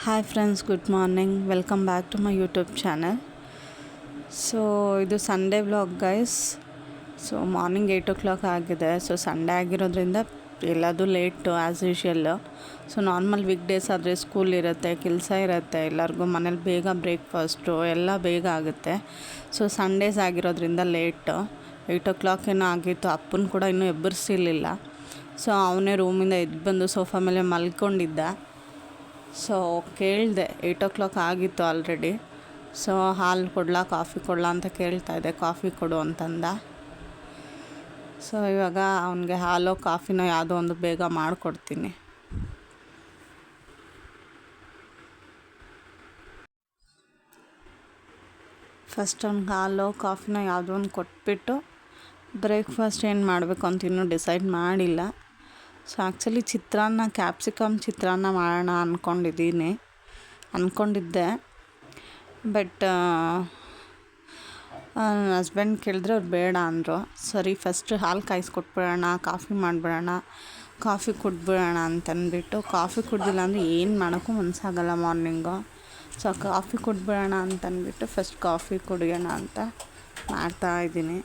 Hi friends, good morning. Welcome back to my YouTube channel. So ಇದು Sunday vlog guys. So morning 8 o'clock ಆಗಿದೆ. So Sunday ಆಗಿರೋದ್ರಿಂದ ಎಲ್ಲದು late as usual. So normal weekdays ಆದರೆ school ಇರುತ್ತೆ, ಕೆಲಸ ಇರುತ್ತೆ, ಎಲ್ಲರಿಗೂ ಮನೇಲಿ ಬೇಗ ಬ್ರೇಕ್ಫಾಸ್ಟು ಎಲ್ಲ ಬೇಗ ಆಗುತ್ತೆ. ಸೊ ಸಂಡೇಸ್ ಆಗಿರೋದ್ರಿಂದ ಲೇಟು 8 o'clock ಏನೋ ಆಗಿತ್ತು. ಅಪ್ಪನ ಕೂಡ ಇನ್ನೂ ಎಬ್ಬರಿಸಿರಲಿಲ್ಲ. ಸೊ ಅವನೇ ರೂಮಿಂದ ಎದ್ದು ಬಂದು ಸೋಫಾ ಮೇಲೆ ಮಲ್ಕೊಂಡಿದ್ದ. ಸೊ ಕೇಳಿದೆ, 8 o'clock ಆಗಿತ್ತು ಆಲ್ರೆಡಿ. ಸೊ ಹಾಲು ಕೊಡಲಾ ಕಾಫಿ ಕೊಡಲಾ ಅಂತ ಕೇಳ್ತಾಯಿದ್ದೆ. ಕಾಫಿ ಕೊಡು ಅಂತಂದ. ಸೊ ಇವಾಗ ಅವನಿಗೆ ಹಾಲು ಕಾಫಿನೋ ಯಾವುದೋ ಒಂದು ಬೇಗ ಮಾಡಿಕೊಡ್ತೀನಿ. ಫಸ್ಟ್ ಅವ್ನಿಗೆ ಹಾಲು ಕಾಫಿನೋ ಯಾವುದೋ ಒಂದು ಕೊಟ್ಬಿಟ್ಟು ಬ್ರೇಕ್ಫಾಸ್ಟ್ ಏನು ಮಾಡಬೇಕು ಅಂತ ಇನ್ನೂ ಡಿಸೈಡ್ ಮಾಡಿಲ್ಲ. ಸೊ ಆ್ಯಕ್ಚುಲಿ ಚಿತ್ರಾನ್ನ, ಕ್ಯಾಪ್ಸಿಕಮ್ ಚಿತ್ರಾನ್ನ ಮಾಡೋಣ ಅಂದ್ಕೊಂಡಿದ್ದೆ. ಬಟ್ ನನ್ನ ಹಸ್ಬೆಂಡ್ ಕೇಳಿದ್ರೆ ಅವ್ರು ಬೇಡ ಅಂದರು. ಸರಿ ಫಸ್ಟ್ ಹಾಲು ಕಾಯಿಸ್ಕೊಟ್ಬಿಡೋಣ, ಕಾಫಿ ಮಾಡಿಬಿಡೋಣ, ಕಾಫಿ ಕುಡ್ಬಿಡೋಣ ಅಂತಂದ್ಬಿಟ್ಟು, ಕಾಫಿ ಕುಡ್ದಿಲ್ಲ ಅಂದರೆ ಏನು ಮಾಡೋಕ್ಕೂ ಮನಸ್ಸಾಗಲ್ಲ ಮಾರ್ನಿಂಗು. ಸೊ ಕಾಫಿ ಕುಡ್ಬಿಡೋಣ ಅಂತಂದ್ಬಿಟ್ಟು ಫಸ್ಟ್ ಕಾಫಿ ಕುಡಿಯೋಣ ಅಂತ ಮಾಡ್ತಾಯಿದ್ದೀನಿ.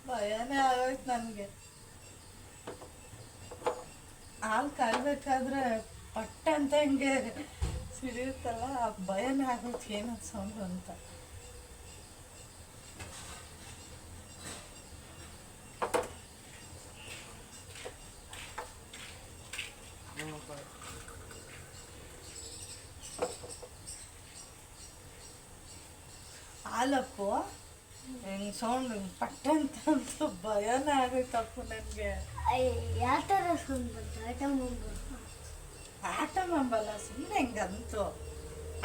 ಭಯನೇ ಆಗೋಯ್ತು ನನಗೆ. ಹಾಲು ಕಾಯ್ಬೇಕಾದ್ರೆ ಪಟ್ಟ ಅಂತ ಹಿಂಗೆ ಸಿಡಿಯುತ್ತಲ್ಲ, ಭಯನೇ ಆಗೋಯ್ತು ಏನೋ ಸೌಂಡು ಅಂತ. ಹಾಲಪ್ಪು ಹೆಂಗೆ ಸೌಂಡ್ ಪಟ್ಟ ಅಂತ ಭಯನೇ ಆಗೋಯ್ತಪ್ಪು ನನಗೆ. ಯಾವ ಥರ ಸೌಂಡ್ ಬಂತು? ಆಟಮ್ ಬಂಬಲ್ಲ, ಸುಮ್ಮನೆ ಹಿಂಗಂತು.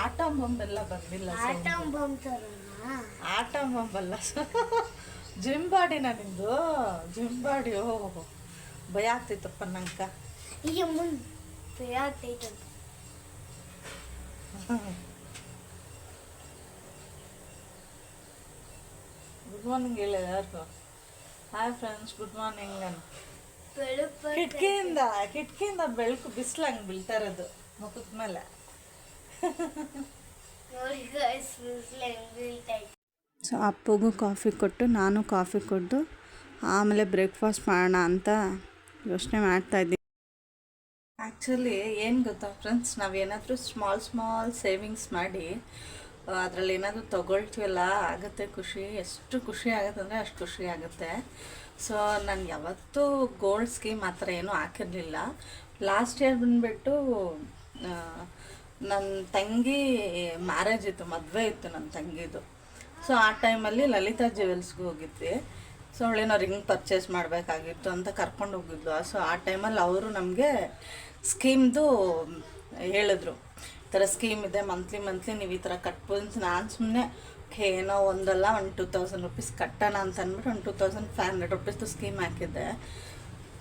ಆಟಮ್ ಬಂಬೆಲ್ಲ ಬಂದಿಲ್ಲ. ಆಟಮ್ ಬಾಂಬ್ ಥರನಾ? ಆಟಮ್ ಬಂಬಲ್ಲ, ಜಿಮ್ ಬಾಡಿನ ನಿಂದು? Gym body. ಓಹೋ, ಭಯ ಆಗ್ತೈತಪ್ಪ ನಂಗೆ. ಈಗ ಮುಂದೆ ಭಯ ಆಗ್ತೈತಂತ. ಗುಡ್ ಮಾರ್ನಿಂಗ್ ಹೇಳಿ ಯಾರಿಗೂ. Hi friends, good morning. ಬೆಳಕು ಕಿಟಕಿಯಿಂದ ಬೆಳಕು ಬಿಸಿಲು ಹಂಗೆ ಬೀಳ್ತಾ ಇರೋದು ಮುಖದ ಮೇಲೆ. ನೋಡಿ ಗೈಸ್, ಬಿಸಿಲು ಹೆಂಗೆ ಬೀಳ್ತೈತೆ. ಸೊ ಅಪ್ಪಗೂ ಕಾಫಿ ಕೊಟ್ಟು ನಾನು ಕಾಫಿ ಕುಡಿದು ಆಮೇಲೆ ಬ್ರೇಕ್ಫಾಸ್ಟ್ ಮಾಡೋಣ ಅಂತ ಯೋಚನೆ ಮಾಡ್ತಾಯಿದ್ದೀನಿ. ಆ್ಯಕ್ಚುಲಿ ಏನು ಗೊತ್ತಾ ಫ್ರೆಂಡ್ಸ್, ನಾವೇನಾದರೂ ಸ್ಮಾಲ್ ಸೇವಿಂಗ್ಸ್ ಮಾಡಿ ಅದರಲ್ಲಿ ಏನಾದರೂ ತೊಗೊಳ್ತೀವಲ್ಲ, ಆಗುತ್ತೆ ಖುಷಿ. ಎಷ್ಟು ಖುಷಿ ಆಗುತ್ತೆ ಅಂದರೆ ಅಷ್ಟು ಖುಷಿ ಆಗುತ್ತೆ. ಸೊ ನಾನು ಯಾವತ್ತೂ ಗೋಲ್ಡ್ ಸ್ಕೀಮ್ ಆ ಥರ ಏನೂ ಹಾಕಿರಲಿಲ್ಲ. ಲಾಸ್ಟ್ ಇಯರ್ ಬಂದುಬಿಟ್ಟು ನನ್ನ ತಂಗಿ ಮ್ಯಾರೇಜ್ ಇತ್ತು, ಮದುವೆ ಇತ್ತು ನನ್ನ ತಂಗಿದು. ಸೊ ಆ ಟೈಮಲ್ಲಿ ಲಲಿತಾ ಜ್ಯುವೆಲ್ಸ್ಗೆ ಹೋಗಿದ್ವಿ. ಸೊ ಅವಳೇನೋ ರಿಂಗ್ ಪರ್ಚೇಸ್ ಮಾಡಬೇಕಾಗಿತ್ತು ಅಂತ ಕರ್ಕೊಂಡು ಹೋಗಿದ್ಲು. ಸೊ ಆ ಟೈಮಲ್ಲಿ ಅವರು ನಮಗೆ ಸ್ಕೀಮ್ದು ಹೇಳಿದ್ರು, ಈ ಥರ ಸ್ಕೀಮ್ ಇದೆ, ಮಂತ್ಲಿ ನೀವು ಈ ಥರ ಕಟ್ಬೋದು ಅಂತ. ನಾನು ಸುಮ್ಮನೆ ಏನೋ ಒಂದಲ್ಲ 2000 rupees ಕಟ್ಟೋಣ ಅಂತ ಅಂದ್ಬಿಟ್ಟು 2500 rupees ಸ್ಕೀಮ್ ಹಾಕಿದ್ದೆ.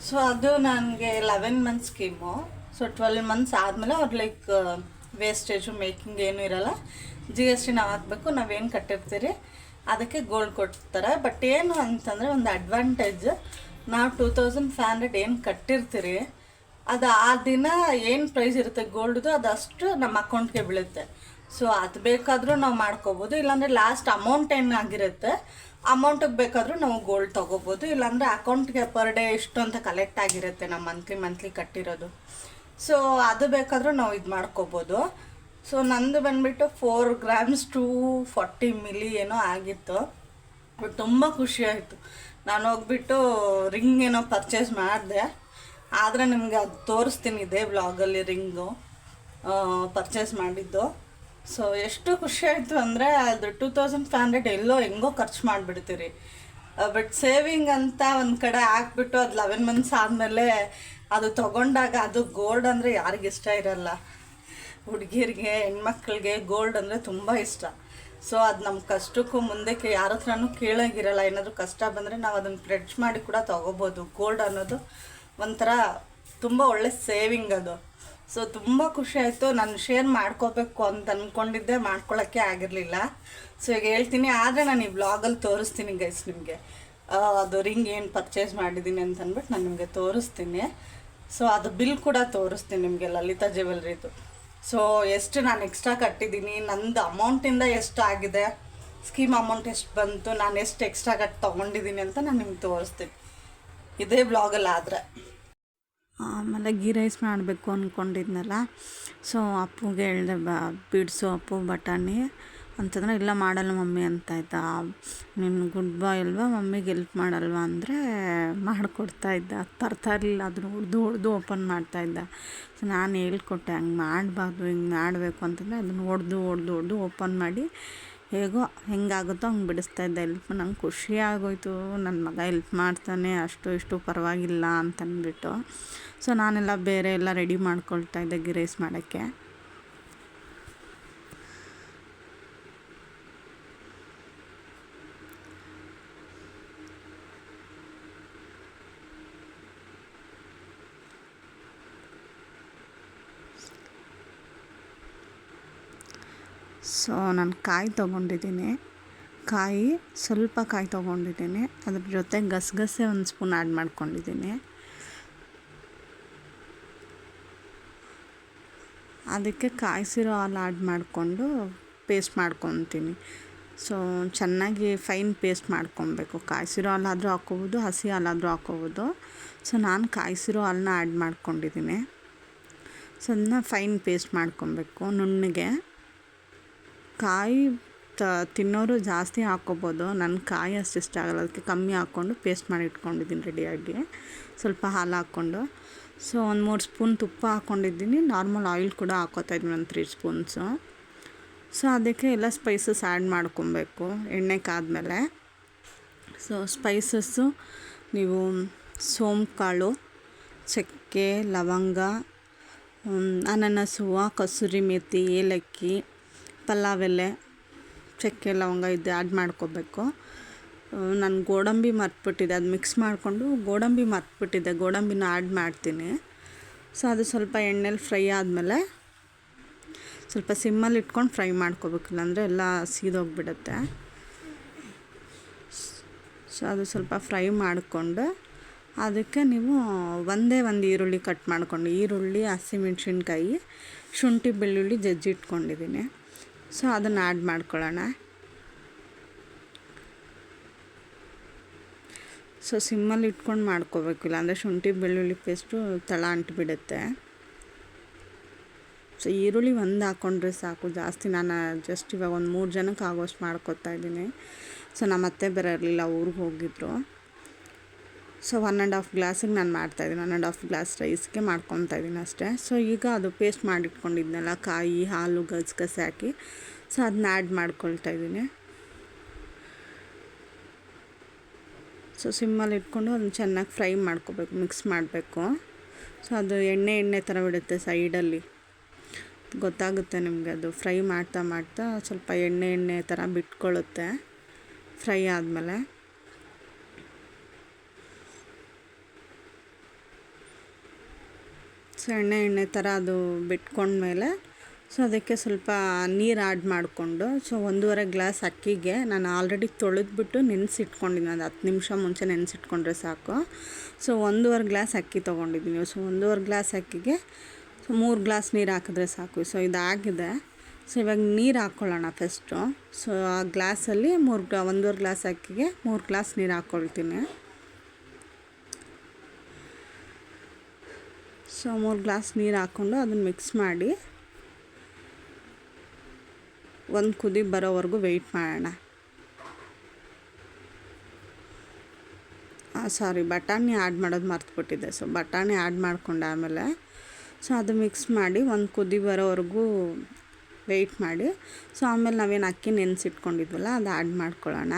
ಸೊ ಅದು ನನಗೆ 11 months ಸ್ಕೀಮು. ಸೊ 12 months ಆದಮೇಲೆ ಅವ್ರು ಲೈಕ್ ವೇಸ್ಟೇಜು ಮೇಕಿಂಗ್ ಏನೂ ಇರೋಲ್ಲ, GST ನಾವು ಹಾಕಬೇಕು, ನಾವೇನು ಕಟ್ಟಿರ್ತೀರಿ ಅದಕ್ಕೆ ಗೋಲ್ಡ್ ಕೊಡ್ತಾರೆ. ಬಟ್ ಏನು ಅಂತಂದರೆ ಒಂದು ಅಡ್ವಾಂಟೇಜ್, ನಾವು 2500 ಏನು ಕಟ್ಟಿರ್ತೀರಿ ಅದು ಆ ದಿನ ಏನು ಪ್ರೈಸ್ ಇರುತ್ತೆ ಗೋಲ್ಡ್ದು ಅದಷ್ಟು ನಮ್ಮ ಅಕೌಂಟ್ಗೆ ಬೀಳುತ್ತೆ. ಸೊ ಅದು ಬೇಕಾದರೂ ನಾವು ಮಾಡ್ಕೋಬೋದು, ಇಲ್ಲಾಂದರೆ ಲಾಸ್ಟ್ ಅಮೌಂಟ್ ಏನಾಗಿರುತ್ತೆ ಅಮೌಂಟಿಗೆ ಬೇಕಾದರೂ ನಾವು ಗೋಲ್ಡ್ ತೊಗೋಬೋದು. ಇಲ್ಲಾಂದರೆ ಅಕೌಂಟ್ಗೆ ಪರ್ ಡೇ ಇಷ್ಟು ಅಂತ ಕಲೆಕ್ಟ್ ಆಗಿರುತ್ತೆ ನಾವು ಮಂತ್ಲಿ ಕಟ್ಟಿರೋದು. ಸೊ ಅದು ಬೇಕಾದರೂ ನಾವು ಇದು ಮಾಡ್ಕೋಬೋದು. ಸೊ ನಂದು ಬಂದುಬಿಟ್ಟು 4 grams 240 milli ಏನೋ ಆಗಿತ್ತು. ಬಟ್ ತುಂಬ ಖುಷಿಯಾಯಿತು. ನಾನು ಹೋಗ್ಬಿಟ್ಟು ರಿಂಗ್ ಏನೋ ಪರ್ಚೇಸ್ ಮಾಡಿದೆ. ಆದರೆ ನಿಮಗೆ ಅದು ತೋರಿಸ್ತೀನಿ ಇದೇ ವ್ಲಾಗಲ್ಲಿ ರಿಂಗು ಪರ್ಚೇಸ್ ಮಾಡಿದ್ದು. ಸೊ ಎಷ್ಟು ಖುಷಿಯಾಯಿತು ಅಂದರೆ ಅದು 2500 ಎಲ್ಲೋ ಹೆಂಗೋ ಖರ್ಚು ಮಾಡಿಬಿಡ್ತೀರಿ. ಬಟ್ ಸೇವಿಂಗ್ ಅಂತ ಒಂದು ಕಡೆ ಹಾಕ್ಬಿಟ್ಟು ಅದು 11 months ಆದಮೇಲೆ ಅದು ತೊಗೊಂಡಾಗ, ಅದು ಗೋಲ್ಡ್ ಅಂದರೆ ಯಾರಿಗಿಷ್ಟ ಇರಲ್ಲ, ಹುಡುಗಿರಿಗೆ ಹೆಣ್ಮಕ್ಳಿಗೆ ಗೋಲ್ಡ್ ಅಂದರೆ ತುಂಬ ಇಷ್ಟ. ಸೊ ಅದು ನಮ್ಮ ಕಷ್ಟಕ್ಕೂ ಮುಂದಕ್ಕೆ ಯಾರ ಹತ್ರನೂ ಕೇಳೋಂಗಿರಲ್ಲ. ಏನಾದರೂ ಕಷ್ಟ ಬಂದರೆ ನಾವು ಅದನ್ನು ಪ್ರೆಡ್ಜ್ ಮಾಡಿ ಕೂಡ ತೊಗೋಬೋದು. ಗೋಲ್ಡ್ ಅನ್ನೋದು ಒಂಥರ ತುಂಬ ಒಳ್ಳೆ ಸೇವಿಂಗ್ ಅದು. ಸೊ ತುಂಬ ಖುಷಿ ಆಯಿತು. ನಾನು ಶೇರ್ ಮಾಡ್ಕೋಬೇಕು ಅಂತ ಅಂದ್ಕೊಂಡಿದ್ದೆ, ಮಾಡ್ಕೊಳ್ಳೋಕ್ಕೆ ಆಗಿರಲಿಲ್ಲ. ಸೊ ಈಗ ಹೇಳ್ತೀನಿ, ಆದರೆ ನಾನು ಈ ವ್ಲಾಗಲ್ಲಿ ತೋರಿಸ್ತೀನಿ ಗೈಸ್ ನಿಮಗೆ. ಅದು ರಿಂಗ್ ಏನು ಪರ್ಚೇಸ್ ಮಾಡಿದ್ದೀನಿ ಅಂತ ಅಂದ್ಬಿಟ್ಟು ನಾನು ನಿಮಗೆ ತೋರಿಸ್ತೀನಿ. ಸೊ ಅದು ಬಿಲ್ ಕೂಡ ತೋರಿಸ್ತೀನಿ ನಿಮಗೆ, ಲಲಿತಾ ಜ್ಯುವೆಲ್ರಿದು. ಸೊ ಎಷ್ಟು ನಾನು ಎಕ್ಸ್ಟ್ರಾ ಕಟ್ಟಿದ್ದೀನಿ, ನಂದು ಅಮೌಂಟಿಂದ ಎಷ್ಟು ಆಗಿದೆ, ಸ್ಕೀಮ್ ಅಮೌಂಟ್ ಎಷ್ಟು ಬಂತು, ನಾನು ಎಷ್ಟು ಎಕ್ಸ್ಟ್ರಾ ಕಟ್ಟಿ ತೊಗೊಂಡಿದ್ದೀನಿ ಅಂತ ನಾನು ನಿಮ್ಗೆ ತೋರಿಸ್ತೀನಿ ಇದೇ ಬ್ಲಾಗಲ್ಲಿ. ಆದರೆ ಆಮೇಲೆ ಗೀ ರೈಸ್ ಮಾಡಬೇಕು ಅಂದ್ಕೊಂಡಿದ್ನಲ್ಲ. ಸೊ ಅಪ್ಪುಗೆ ಹೇಳಿದೆ, ಬಿಡಿಸು ಅಪ್ಪು ಬಟಾಣಿ ಅಂತಂದರೆ, ಇಲ್ಲ ಮಾಡಲ್ಲ ಮಮ್ಮಿ ಅಂತ ಆಯ್ತಾ. ನೀನು ಗುಡ್ ಬಾಯ್ ಅಲ್ವಾ, ಮಮ್ಮಿಗೆ ಹೆಲ್ಪ್ ಮಾಡಲ್ವಾ ಅಂದರೆ ಮಾಡಿಕೊಡ್ತಾಯಿದ್ದ. ಅದು ಬರ್ತಾ ಇರಲಿಲ್ಲ, ಅದನ್ನು ಹೊಡೆದು ಓಪನ್ ಮಾಡ್ತಾಯಿದ್ದ. ಸೊ ನಾನು ಹೇಳ್ಕೊಟ್ಟೆ, ಹಂಗೆ ಮಾಡಬಾರ್ದು, ಹಿಂಗೆ ಮಾಡಬೇಕು ಅಂತಂದರೆ ಅದನ್ನು ಹೊಡೆದು ಓಪನ್ ಮಾಡಿ ಹೇಗೋ ಹೆಂಗಾಗುತ್ತೋ ಹಂಗೆ ಬಿಡಿಸ್ತಾಯಿದ್ದೆ. ಹೆಲ್ಪ್ ನಂಗೆ ಖುಷಿ ಆಗೋಯ್ತು, ನನ್ನ ಮಗ ಹೆಲ್ಪ್ ಮಾಡ್ತಾನೆ, ಅಷ್ಟು ಇಷ್ಟು ಪರವಾಗಿಲ್ಲ ಅಂತಂದ್ಬಿಟ್ಟು. ಸೊ ನಾನೆಲ್ಲ ಬೇರೆ ಎಲ್ಲ ರೆಡಿ ಮಾಡ್ಕೊಳ್ತಾಯಿದ್ದೆ ಗೀ ರೈಸ್ ಮಾಡೋಕ್ಕೆ. ಸೊ ನಾನು ಕಾಯಿ ತೊಗೊಂಡಿದ್ದೀನಿ, ಸ್ವಲ್ಪ ಕಾಯಿ ತೊಗೊಂಡಿದ್ದೀನಿ. ಅದ್ರ ಜೊತೆ ಗಸಗಸೆ ಒಂದು ಸ್ಪೂನ್ ಆ್ಯಡ್ ಮಾಡ್ಕೊಂಡಿದ್ದೀನಿ. ಅದಕ್ಕೆ ಕಾಯಿಸಿರೋ ಹಾಲು ಆ್ಯಡ್ ಮಾಡಿಕೊಂಡು ಪೇಸ್ಟ್ ಮಾಡ್ಕೊತೀನಿ. ಸೊ ಚೆನ್ನಾಗಿ ಫೈನ್ ಪೇಸ್ಟ್ ಮಾಡ್ಕೊಬೇಕು. ಕಾಯಿಸಿರೋ ಹಾಲಾದರೂ ಹಾಕ್ಕೋಬೋದು, ಹಸಿ ಹಾಲಾದರೂ ಹಾಕ್ಕೋಬೋದು. ಸೊ ನಾನು ಕಾಯಿಸಿರೋ ಹಾಲನ್ನ ಆ್ಯಡ್ ಮಾಡ್ಕೊಂಡಿದ್ದೀನಿ. ಸೊ ಅದನ್ನ ಫೈನ್ ಪೇಸ್ಟ್ ಮಾಡ್ಕೊಬೇಕು ನುಣ್ಣಗೆ. ಕಾಯಿ ತಿನ್ನೋರು ಜಾಸ್ತಿ ಹಾಕ್ಕೋಬೋದು, ನನ್ನ ಕಾಯಿ ಅಷ್ಟು ಇಷ್ಟ ಆಗೋಲ್ಲ, ಅದಕ್ಕೆ ಕಮ್ಮಿ ಹಾಕ್ಕೊಂಡು ಪೇಸ್ಟ್ ಮಾಡಿ ಇಟ್ಕೊಂಡಿದ್ದೀನಿ ರೆಡಿಯಾಗಿ. ಸ್ವಲ್ಪ ಹಾಲು ಹಾಕ್ಕೊಂಡು, ಸೊ ಒಂದು 3 ಸ್ಪೂನ್ ತುಪ್ಪ ಹಾಕ್ಕೊಂಡಿದ್ದೀನಿ. ನಾರ್ಮಲ್ ಆಯಿಲ್ ಕೂಡ ಹಾಕ್ಕೋತಾಯಿದ್ದೀನಿ, ಒಂದು 3 ಸ್ಪೂನ್ಸು. ಸೊ ಅದಕ್ಕೆ ಎಲ್ಲ ಸ್ಪೈಸಸ್ ಆ್ಯಡ್ ಮಾಡ್ಕೊಬೇಕು ಎಣ್ಣೆ ಕಾದ್ಮೇಲೆ. ಸೊ ಸ್ಪೈಸಸ್ಸು ನೀವು ಸೋಂಪು ಕಾಳು, ಚಕ್ಕೆ, ಲವಂಗ, ಅನಾನಸ್ ಹೂವು, ಕಸೂರಿ ಮೇಥಿ, ಏಲಕ್ಕಿ, ಪಲಾವ್ ಎಲೆ, ಚಕ್ಕೆ, ಲವಂಗ ಇದು ಆ್ಯಡ್ ಮಾಡ್ಕೋಬೇಕು. ನಾನು ಗೋಡಂಬಿ ಮರ್ತ್ಬಿಟ್ಟಿದ್ದೆ, ಅದು ಮಿಕ್ಸ್ ಮಾಡಿಕೊಂಡು ಗೋಡಂಬಿನ ಆ್ಯಡ್ ಮಾಡ್ತೀನಿ. ಸೊ ಅದು ಸ್ವಲ್ಪ ಎಣ್ಣೆಲಿ ಫ್ರೈ ಆದಮೇಲೆ ಸ್ವಲ್ಪ ಸಿಮ್ಮಲ್ಲಿ ಇಟ್ಕೊಂಡು ಫ್ರೈ ಮಾಡ್ಕೋಬೇಕು, ಇಲ್ಲಾಂದರೆ ಎಲ್ಲ ಸೀದೋಗಿಬಿಡುತ್ತೆ. ಸೊ ಅದು ಸ್ವಲ್ಪ ಫ್ರೈ ಮಾಡಿಕೊಂಡು ಅದಕ್ಕೆ ನೀವು ಒಂದು ಈರುಳ್ಳಿ ಕಟ್ ಮಾಡ್ಕೊಂಡು, ಈರುಳ್ಳಿ, ಹಸಿಮೆಣ್ಸಿನ್ಕಾಯಿ, ಶುಂಠಿ, ಬೆಳ್ಳುಳ್ಳಿ ಜಜ್ಜಿ ಇಟ್ಕೊಂಡಿದ್ದೀನಿ. ಸೊ ಅದನ್ನು ಆ್ಯಡ್ ಮಾಡ್ಕೊಳ್ಳೋಣ. ಸೊ ಸಿಮ್ಮಲ್ಲಿ ಇಟ್ಕೊಂಡು ಮಾಡ್ಕೋಬೇಕು, ಇಲ್ಲಾಂದರೆ ಶುಂಠಿ ಬೆಳ್ಳುಳ್ಳಿ ಪೇಸ್ಟು ತಳ ಅಂಟಿಬಿಡುತ್ತೆ. ಸೊ ಈರುಳ್ಳಿ ಒಂದು ಹಾಕ್ಕೊಂಡ್ರೆ ಸಾಕು, ಜಾಸ್ತಿ ನಾನು ಜಸ್ಟ್ ಇವಾಗ ಒಂದು 3 ಜನಕ್ಕೆ ಆಗೋಷ್ಟು ಮಾಡ್ಕೊತಾಯಿದ್ದೀನಿ. ಸೊ ನಮ್ಮ ಅತ್ತೆ ಬೇರೆ ಇರಲಿಲ್ಲ, ಊರಿಗೆ ಹೋಗಿದ್ರು. ಸೊ 1.5 ಗ್ಲಾಸಿಗೆ ನಾನು ಮಾಡ್ತಾಯಿದ್ದೀನಿ, 1.5 ಗ್ಲಾಸ್ ರೈಸ್ಗೆ ಮಾಡ್ಕೊತಾಯಿದ್ದೀನಿ ಅಷ್ಟೇ. ಸೊ ಈಗ ಅದು ಪೇಸ್ಟ್ ಮಾಡಿಟ್ಕೊಂಡಿದ್ನಲ್ಲ, ಕಾಯಿ, ಹಾಲು, ಗಸಗಸೆ ಹಾಕಿ, ಸೊ ಅದನ್ನ ಆ್ಯಡ್ ಮಾಡ್ಕೊಳ್ತಾಯಿದ್ದೀನಿ. ಸೊ ಸಿಮ್ಮಲ್ಲಿ ಇಟ್ಕೊಂಡು ಅದನ್ನ ಚೆನ್ನಾಗಿ ಫ್ರೈ ಮಾಡ್ಕೋಬೇಕು, ಮಿಕ್ಸ್ ಮಾಡಬೇಕು. ಸೊ ಅದು ಎಣ್ಣೆ ಥರ ಬಿಡುತ್ತೆ ಸೈಡಲ್ಲಿ, ಗೊತ್ತಾಗುತ್ತೆ ನಿಮಗೆ. ಅದು ಫ್ರೈ ಮಾಡ್ತಾ ಸ್ವಲ್ಪ ಎಣ್ಣೆ ಥರ ಬಿಟ್ಕೊಳ್ಳುತ್ತೆ ಫ್ರೈ ಆದಮೇಲೆ. ಸೊ ಎಣ್ಣೆ ಥರ ಅದು ಬಿಟ್ಕೊಂಡ್ಮೇಲೆ ಸೊ ಅದಕ್ಕೆ ಸ್ವಲ್ಪ ನೀರು ಆ್ಯಡ್ ಮಾಡಿಕೊಂಡು, ಸೊ 1.5 ಗ್ಲಾಸ್ ಅಕ್ಕಿಗೆ ನಾನು ಆಲ್ರೆಡಿ ತೊಳೆದ್ಬಿಟ್ಟು ನೆನೆಸಿಟ್ಕೊಂಡಿದ್ದೀನಿ, ಅದು 10 ನಿಮಿಷ ಮುಂಚೆ ನೆನೆಸಿಟ್ಕೊಂಡ್ರೆ ಸಾಕು. ಸೊ 1.5 ಗ್ಲಾಸ್ ಅಕ್ಕಿ ತೊಗೊಂಡಿದ್ದೀನಿ. ಸೊ 1.5 ಗ್ಲಾಸ್ ಅಕ್ಕಿಗೆ ಸೊ 3 ಗ್ಲಾಸ್ ನೀರು ಹಾಕಿದ್ರೆ ಸಾಕು. ಸೊ ಇದಾಗಿದೆ. ಸೊ ಇವಾಗ ನೀರು ಹಾಕ್ಕೊಳ್ಳೋಣ ಫಸ್ಟು. ಸೊ ಆ ಗ್ಲಾಸಲ್ಲಿ 1.5 ಗ್ಲಾಸ್ ಅಕ್ಕಿಗೆ 3 ಗ್ಲಾಸ್ ನೀರು ಹಾಕ್ಕೊಳ್ತೀನಿ. ಸೊ 3 ಗ್ಲಾಸ್ ನೀರು ಹಾಕ್ಕೊಂಡು ಅದನ್ನು ಮಿಕ್ಸ್ ಮಾಡಿ ಒಂದು ಕುದಿ ಬರೋವರೆಗೂ ವೆಯ್ಟ್ ಮಾಡೋಣ. ಬಟಾಣಿ ಆ್ಯಡ್ ಮಾಡೋದು ಮರ್ತುಬಿಟ್ಟಿದ್ದೆ. ಸೊ ಬಟಾಣಿ ಆ್ಯಡ್ ಮಾಡ್ಕೊಂಡು ಆಮೇಲೆ ಸೊ ಅದು ಮಿಕ್ಸ್ ಮಾಡಿ ಒಂದು ಕುದಿ ಬರೋವರೆಗೂ ವೆಯ್ಟ್ ಮಾಡಿ. ಸೊ ಆಮೇಲೆ ನಾವೇನು ಅಕ್ಕಿ ನೆನೆಸಿಟ್ಕೊಂಡಿದ್ವಲ್ಲ ಅದು ಆ್ಯಡ್ ಮಾಡ್ಕೊಳ್ಳೋಣ.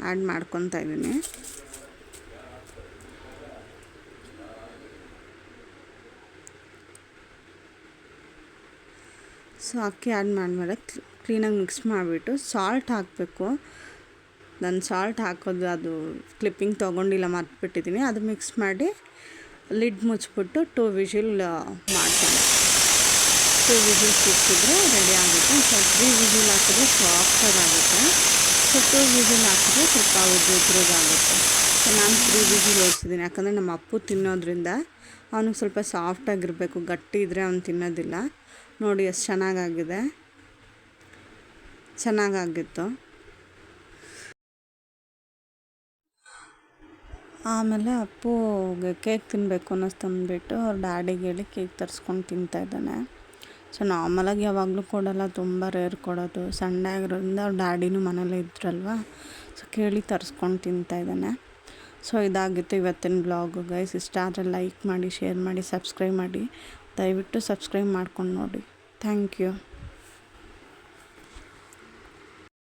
ಆ್ಯಡ್ ಮಾಡ್ಕೊತಾ ಇದ್ದೀನಿ. ಸೊ ಅಕ್ಕಿ ಆ್ಯಡ್ ಮಾಡಿದ್ಮೇಲೆ ಕ್ಲೀನಾಗಿ ಮಿಕ್ಸ್ ಮಾಡಿಬಿಟ್ಟು ಸಾಲ್ಟ್ ಹಾಕಬೇಕು. ನಾನು ಸಾಲ್ಟ್ ಹಾಕೋದು ಅದು ಕ್ಲಿಪ್ಪಿಂಗ್ ತೊಗೊಂಡಿಲ್ಲ, ಮರ್ತ್ಬಿಟ್ಟಿದ್ದೀನಿ. ಅದು ಮಿಕ್ಸ್ ಮಾಡಿ ಲಿಡ್ ಮುಚ್ಚಿಬಿಟ್ಟು 2 ವಿಷಿಲ್ ಮಾಡ್ತೀನಿ. 2 ವಿಷಿಲ್ ಸಿಕ್ಕಿದ್ರೆ ರೆಡಿ ಆಗುತ್ತೆ. ಸೊ 3 ವಿಷಿಲ್ ಹಾಕಿದ್ರೆ ಸಾಫ್ಟಾಗುತ್ತೆ. ಸೊ 2 ವಿಷಿಲ್ ಹಾಕಿದ್ರೆ ಸ್ವಲ್ಪ ಉದ್ರುದಾಗುತ್ತೆ. ಸೊ ನಾನು 3 ವಿಷಿಲ್ ಓಡಿಸಿದ್ದೀನಿ, ಯಾಕಂದರೆ ನಮ್ಮ ಅಪ್ಪು ತಿನ್ನೋದ್ರಿಂದ ಅವನಿಗೆ ಸ್ವಲ್ಪ ಸಾಫ್ಟಾಗಿರಬೇಕು, ಗಟ್ಟಿ ಇದ್ದರೆ ಅವ್ನು ತಿನ್ನೋದಿಲ್ಲ. ನೋಡಿ ಎಷ್ಟು ಚೆನ್ನಾಗಾಗಿತ್ತು. ಆಮೇಲೆ ಅಪ್ಪುಗೆ ಕೇಕ್ ತಿನ್ನಬೇಕು ಅನ್ನಿಸ್ತಂದ್ಬಿಟ್ಟು ಅವ್ರ ಡ್ಯಾಡಿಗೆ ಹೇಳಿ ಕೇಕ್ ತರಿಸ್ಕೊಂಡು ತಿಂತಾಯಿದ್ದಾನೆ. ಸೊ ನಾರ್ಮಲಾಗಿ ಯಾವಾಗಲೂ ಕೊಡೋಲ್ಲ, ತುಂಬ ರೇರ್ ಕೊಡೋದು. ಸಂಡೇ ಆಗಿರೋದ್ರಿಂದ ಅವ್ರ ಡ್ಯಾಡಿನೂ ಮನೇಲೇ ಇದ್ರಲ್ವ, ಸೊ ಕೇಳಿ ತರಿಸ್ಕೊಂಡು ತಿಂತಾಯಿದ್ದಾನೆ. ಸೊ ಇದಾಗಿತ್ತು ಇವತ್ತಿನ ಬ್ಲಾಗು ಗೈಸ್. ಇಷ್ಟ ಆದರೆ ಲೈಕ್ ಮಾಡಿ, ಶೇರ್ ಮಾಡಿ, ಸಬ್ಸ್ಕ್ರೈಬ್ ಮಾಡಿ. ದಯವಿಟ್ಟು ಸಬ್ಸ್ಕ್ರೈಬ್ ಮಾಡ್ಕೊಂಡು ನೋಡಿ. Thank you.